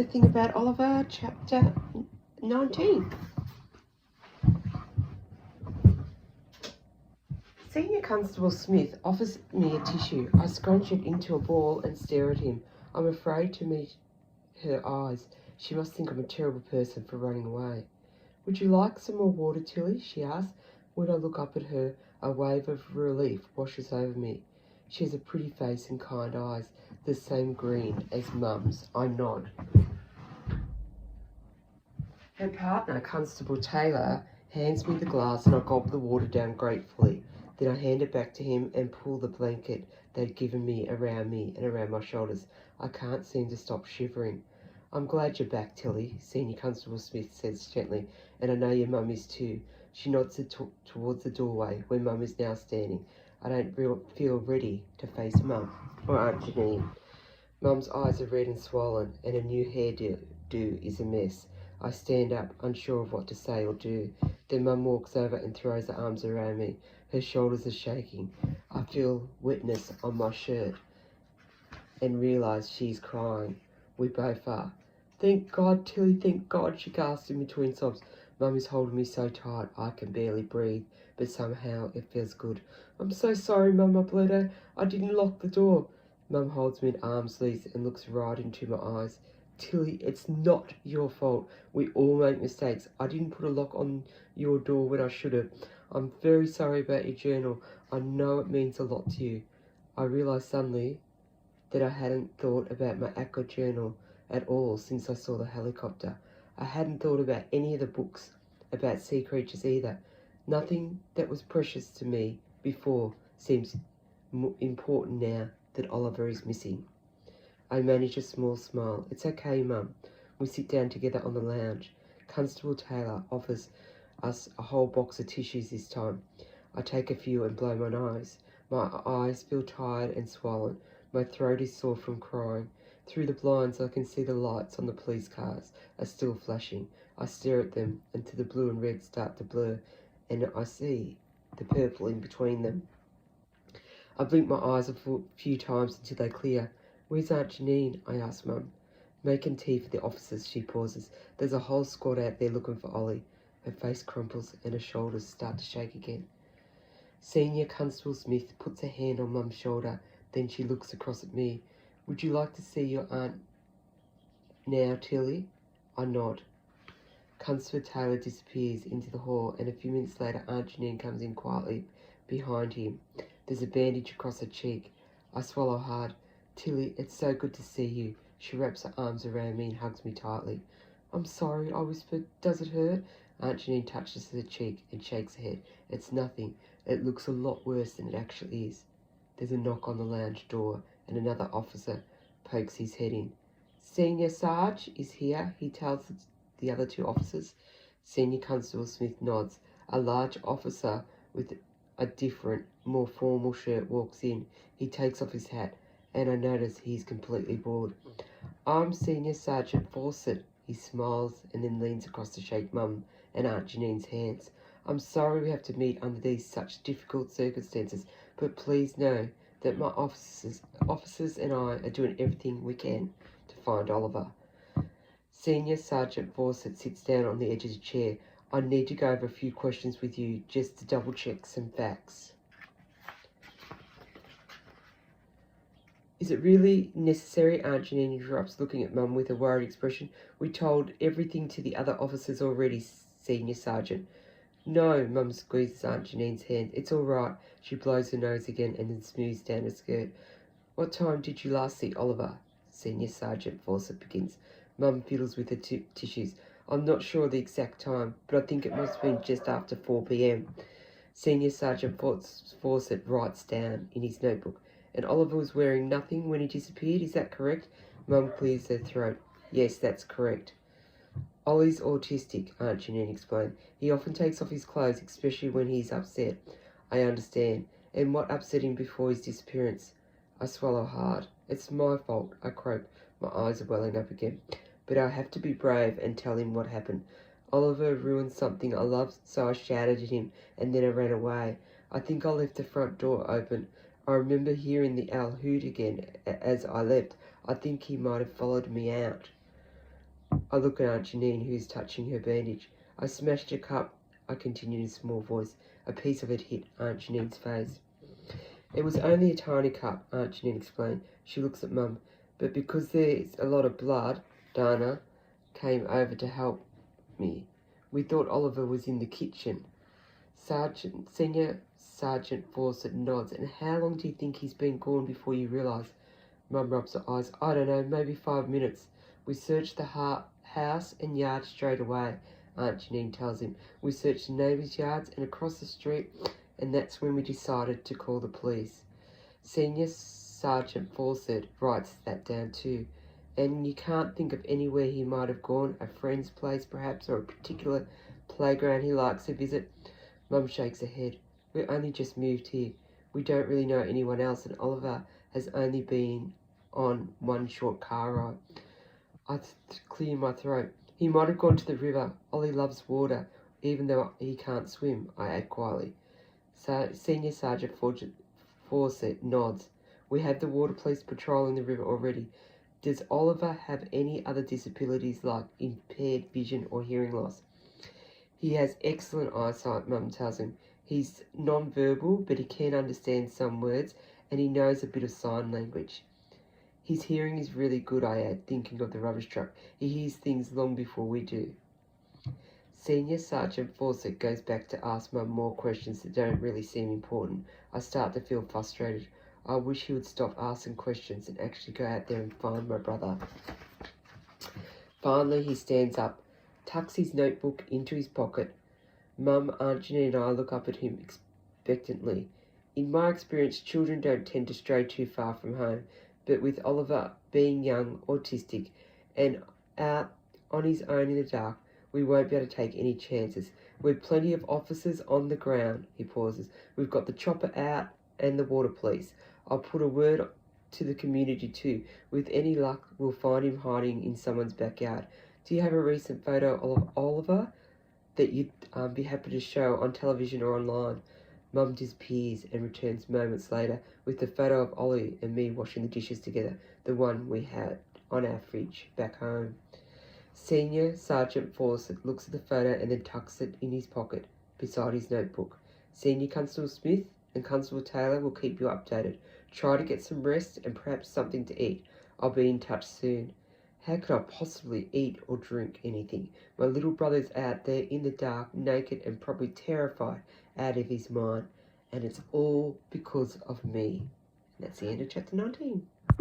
the thing about Oliver, chapter 19. Senior Constable Smith offers me a tissue. I scrunch it into a ball and stare at him. I'm afraid to meet her eyes. She must think I'm a terrible person for running away. Would you like some more water, Tilly? She asks. When I look up at her, a wave of relief washes over me. She has a pretty face and kind eyes, the same green as Mum's. I nod. Her partner, Constable Taylor, hands me the glass and I gulp the water down gratefully. Then I hand it back to him and pull the blanket they'd given me and around my shoulders. I can't seem to stop shivering. I'm glad you're back, Tilly, Senior Constable Smith says gently, and I know your mum is too. She nods towards the doorway where Mum is now standing. I don't feel ready to face Mum or Aunt Janine. Mum's eyes are red and swollen, and her new hairdo is a mess. I stand up, unsure of what to say or do. Then Mum walks over and throws her arms around me. Her shoulders are shaking. I feel wetness on my shirt and realise she's crying. We both are. Thank God, Tilly, thank God, she gasps in between sobs. Mum is holding me so tight I can barely breathe, but somehow it feels good. I'm so sorry, Mum, I blurt out. I didn't lock the door. Mum holds me at arm's length and looks right into my eyes. Tilly, it's not your fault. We all make mistakes. I didn't put a lock on your door when I should have. I'm very sorry about your journal. I know it means a lot to you. I realised suddenly that I hadn't thought about my aqua journal at all since I saw the helicopter. I hadn't thought about any of the books about sea creatures either. Nothing that was precious to me before seems important now that Oliver is missing. I manage a small smile. It's okay, Mum. We sit down together on the lounge. Constable Taylor offers us a whole box of tissues this time. I take a few and blow my nose. My eyes feel tired and swollen. My throat is sore from crying. Through the blinds I can see the lights on the police cars are still flashing. I stare at them until the blue and red start to blur, and I see the purple in between them. I blink my eyes a few times until they clear. Where's Aunt Janine? I ask Mum. Making tea for the officers, she pauses. There's a whole squad out there looking for Ollie. Her face crumples and her shoulders start to shake again. Senior Constable Smith puts a hand on Mum's shoulder, then she looks across at me. Would you like to see your aunt now, Tilly? I nod. Constable Taylor disappears into the hall, and a few minutes later Aunt Janine comes in quietly behind him. There's a bandage across her cheek. I swallow hard. Tilly, it's so good to see you. She wraps her arms around me and hugs me tightly. I'm sorry, I whispered. Does it hurt? Aunt Janine touches her cheek and shakes her head. It's nothing. It looks a lot worse than it actually is. There's a knock on the lounge door, and another officer pokes his head in. Senior Sarge is here, he tells the other two officers. Senior Constable Smith nods. A large officer with a different, more formal shirt walks in. He takes off his hat, and I notice he's completely bored. I'm Senior Sergeant Fawcett. He smiles and then leans across to shake Mum and Aunt Janine's hands. I'm sorry we have to meet under these such difficult circumstances, but please know that my officers and I are doing everything we can to find Oliver. Senior Sergeant Fawcett sits down on the edge of the chair. I need to go over a few questions with you just to double check some facts. Is it really necessary? Aunt Janine interrupts, looking at Mum with a worried expression. We told everything to the other officers already, Senior Sergeant. No, Mum squeezes Aunt Janine's hand. It's all right. She blows her nose again and then smooths down her skirt. What time did you last see Oliver? Senior Sergeant Fawcett begins. Mum fiddles with her tissues. I'm not sure the exact time, but I think it must have been just after 4 p.m. Senior Sergeant Fawcett writes down in his notebook. And Oliver was wearing nothing when he disappeared, is that correct? Mum clears her throat. Yes, that's correct. Ollie's autistic, Aunt Janine explained. He often takes off his clothes, especially when he's upset. I understand. And what upset him before his disappearance? I swallow hard. It's my fault, I croak. My eyes are welling up again. But I have to be brave and tell him what happened. Oliver ruined something I loved, so I shouted at him, and then I ran away. I think I left the front door open. I remember hearing the owl hoot again as I left. I think he might have followed me out. I look at Aunt Janine, who is touching her bandage. I smashed a cup, I continued in a small voice. A piece of it hit Aunt Janine's face. It was only a tiny cup, Aunt Janine explained. She looks at Mum. But because there's a lot of blood, Dana came over to help me. We thought Oliver was in the kitchen. Senior Sergeant Fawcett nods. And how long do you think he's been gone before you realise? Mum rubs her eyes. I don't know, maybe 5 minutes. We searched the house and yard straight away, Aunt Janine tells him. We searched the neighbours' yards and across the street, and that's when we decided to call the police. Senior Sergeant Fawcett writes that down too. And you can't think of anywhere he might have gone, a friend's place perhaps, or a particular playground he likes to visit? Mum shakes her head. We only just moved here. We don't really know anyone else, and Oliver has only been on one short car ride. I clear my throat. He might have gone to the river. Ollie loves water, even though he can't swim, I add quietly. Senior Sergeant Fawcett nods. We have the water police patrolling the river already. Does Oliver have any other disabilities like impaired vision or hearing loss? He has excellent eyesight, Mum tells him. He's non-verbal, but he can understand some words, and he knows a bit of sign language. His hearing is really good, I add, thinking of the rubbish truck. He hears things long before we do. Senior Sergeant Fawcett goes back to ask Mum more questions that don't really seem important. I start to feel frustrated. I wish he would stop asking questions and actually go out there and find my brother. Finally, he stands up, tucks his notebook into his pocket. Mum, Aunt Janine and I look up at him expectantly. In my experience, children don't tend to stray too far from home, but with Oliver being young, autistic, and out on his own in the dark, we won't be able to take any chances. We've plenty of officers on the ground, he pauses. We've got the chopper out and the water police. I'll put a word to the community too. With any luck, we'll find him hiding in someone's backyard. Do you have a recent photo of Oliver that you'd be happy to show on television or online? Mum disappears and returns moments later with the photo of Ollie and me washing the dishes together, the one we had on our fridge back home. Senior Sergeant Fawcett looks at the photo and then tucks it in his pocket beside his notebook. Senior Constable Smith and Constable Taylor will keep you updated. Try to get some rest and perhaps something to eat. I'll be in touch soon. How could I possibly eat or drink anything? My little brother's out there in the dark, naked and probably terrified out of his mind. And it's all because of me. And that's the end of chapter 19.